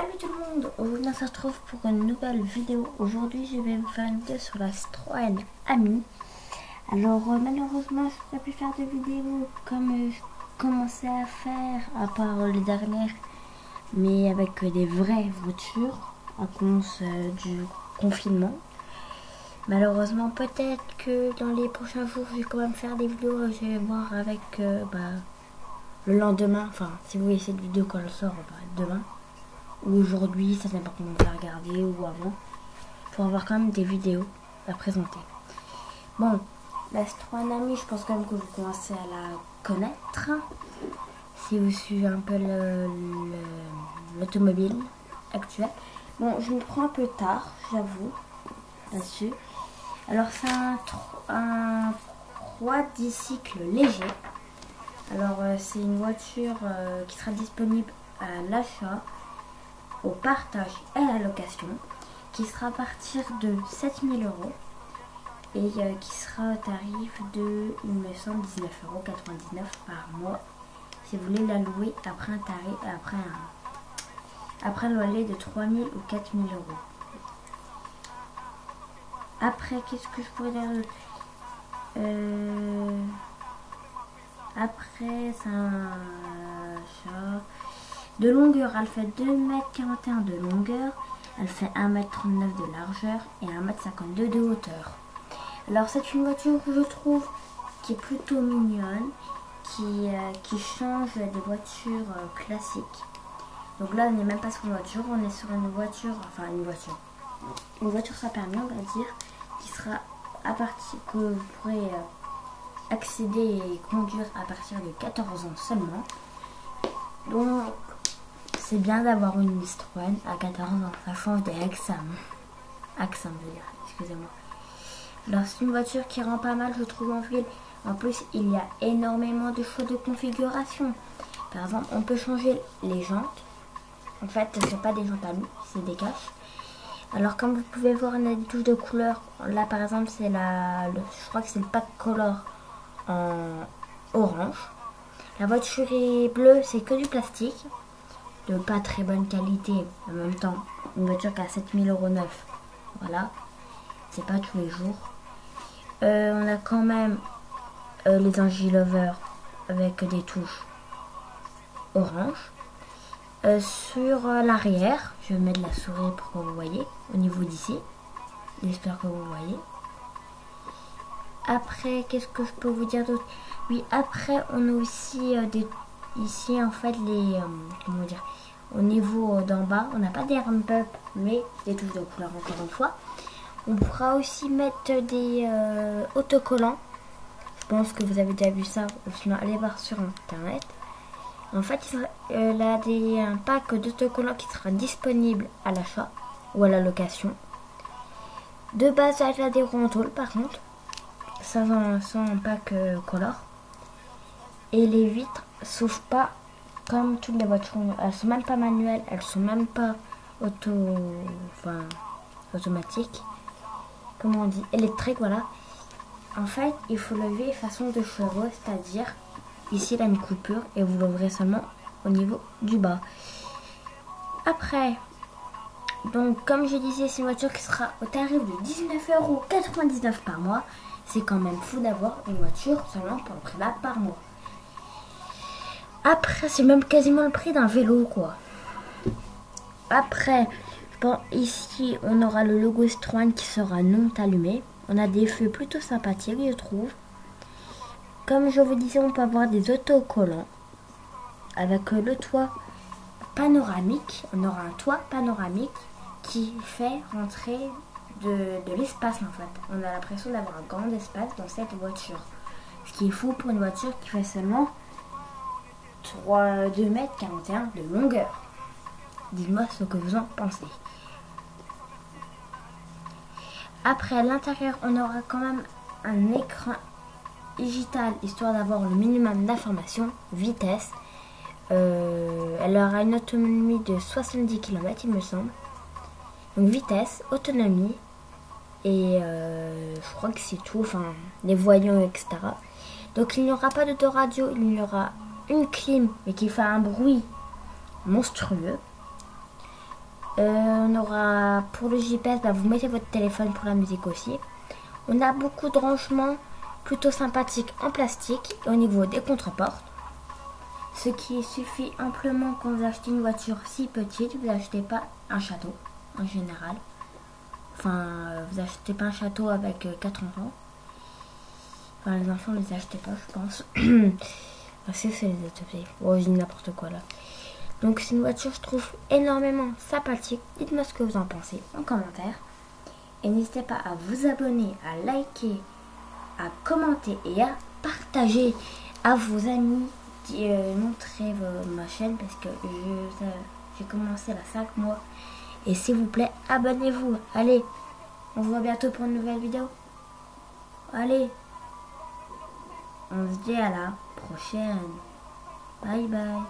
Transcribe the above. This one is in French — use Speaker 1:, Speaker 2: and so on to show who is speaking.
Speaker 1: Salut tout le monde, aujourd'hui on se retrouve pour une nouvelle vidéo. Aujourd'hui je vais vous faire une vidéo sur la Citroën Ami. Alors malheureusement je n'ai pas pu faire de vidéo comme je commençais à faire à part les dernières, mais avec des vraies voitures à cause du confinement. Malheureusement peut-être que dans les prochains jours je vais quand même faire des vidéos. Je vais voir avec le lendemain, enfin si vous voyez cette vidéo quand elle sort, demain ou aujourd'hui, ça dépend comment vous la regardez, ou avant, pour avoir quand même des vidéos à présenter. Bon, la Citroën Ami, je pense quand même que vous commencez à la connaître, si vous suivez un peu l'automobile actuelle. Bon, je me prends un peu tard, j'avoue, là-dessus. Alors, c'est un 3D cycle léger. Alors, c'est une voiture qui sera disponible à l'achat, au partage et à la location, qui sera à partir de 7 000 € et qui sera au tarif de, il me semble, 19,99 € par mois si vous voulez la louer après un tarif, après un loyer de 3 000 ou 4 000 €. Après, qu'est-ce que je pourrais dire? Après, c'est un chat. De longueur, elle fait 2,41 m de longueur, elle fait 1,39 m de largeur et 1,52 m de hauteur. Alors c'est une voiture que je trouve qui est plutôt mignonne, qui change des voitures classiques. Donc là on n'est même pas sur une voiture, on est sur une voiture, une voiture sans permis on va dire, qui sera à partir, que vous pourrez accéder et conduire à partir de 14 ans seulement. Donc c'est bien d'avoir une Citroën à 14 ans, ça change des Axam, je veux dire, excusez-moi. Alors c'est une voiture qui rend pas mal, je trouve, en ville. En plus, il y a énormément de choix de configuration. Par exemple, on peut changer les jantes. En fait, ce ne sont pas des jantes à nous, c'est des caches. Alors comme vous pouvez voir, on a des touches de couleur. Là par exemple, c'est je crois que c'est le pack color en orange. La voiture est bleue, c'est que du plastique, de pas très bonne qualité. En même temps, une voiture qui a 7 000 € neuf, voilà, c'est pas tous les jours. On a quand même les angilovers avec des touches orange. Sur l'arrière, je vais mettre la souris pour que vous voyez au niveau d'ici. J'espère que vous voyez. Après, qu'est-ce que je peux vous dire d'autre? Oui, après, on a aussi ici, en fait, comment dire, au niveau d'en bas, on n'a pas des ramp-up, mais des touches de couleur, encore une fois. On pourra aussi mettre des autocollants. Je pense que vous avez déjà vu ça, sinon allez voir sur internet. En fait, il y a un pack d'autocollants qui sera disponible à l'achat ou à la location. De base, avec l'adhérent en tôle, par contre, sans un pack color. Et les vitres s'ouvrent pas comme toutes les voitures. Elles sont même pas manuelles, elles sont même pas automatiques. Comment on dit? Électrique, voilà. En fait, il faut lever façon de chevaux, c'est-à-dire ici il y a une coupure et vous l'ouvrez seulement au niveau du bas. Après, donc comme je disais, c'est une voiture qui sera au tarif de 19,99 € par mois. C'est quand même fou d'avoir une voiture seulement pour le prix là par mois. Après, c'est même quasiment le prix d'un vélo, quoi. Après, bon, ici, on aura le logo Citroën qui sera non allumé. On a des feux plutôt sympathiques, je trouve. Comme je vous disais, on peut avoir des autocollants avec le toit panoramique. On aura un toit panoramique qui fait rentrer de l'espace, en fait. On a l'impression d'avoir un grand espace dans cette voiture. Ce qui est fou pour une voiture qui fait seulement 2,41 m de longueur. Dites-moi ce que vous en pensez. Après, à l'intérieur, on aura quand même un écran digital, histoire d'avoir le minimum d'informations. Vitesse. Elle aura une autonomie de 70 km, il me semble. Donc vitesse, autonomie. Et je crois que c'est tout. Enfin, les voyants, etc. Donc il n'y aura pas d'autoradio, il y aura une clim, mais qui fait un bruit monstrueux. On aura pour le GPS, vous mettez votre téléphone pour la musique aussi. On a beaucoup de rangements plutôt sympathiques en plastique et au niveau des contreportes. Ce qui suffit amplement quand vous achetez une voiture si petite, vous n'achetez pas un château en général. Enfin, vous achetez pas un château avec 4 enfants. Enfin, les enfants ne les achetez pas, je pense. Parce que c'est les ateliers. Oh, je dis n'importe quoi là. Donc c'est une voiture, je trouve, énormément sympathique. Dites-moi ce que vous en pensez en commentaire. Et n'hésitez pas à vous abonner, à liker, à commenter et à partager à vos amis. Montrez ma chaîne parce que j'ai commencé il y a 5 mois. Et s'il vous plaît, abonnez-vous. Allez, on se voit bientôt pour une nouvelle vidéo. Allez, on se dit à la prochaine. Bye bye.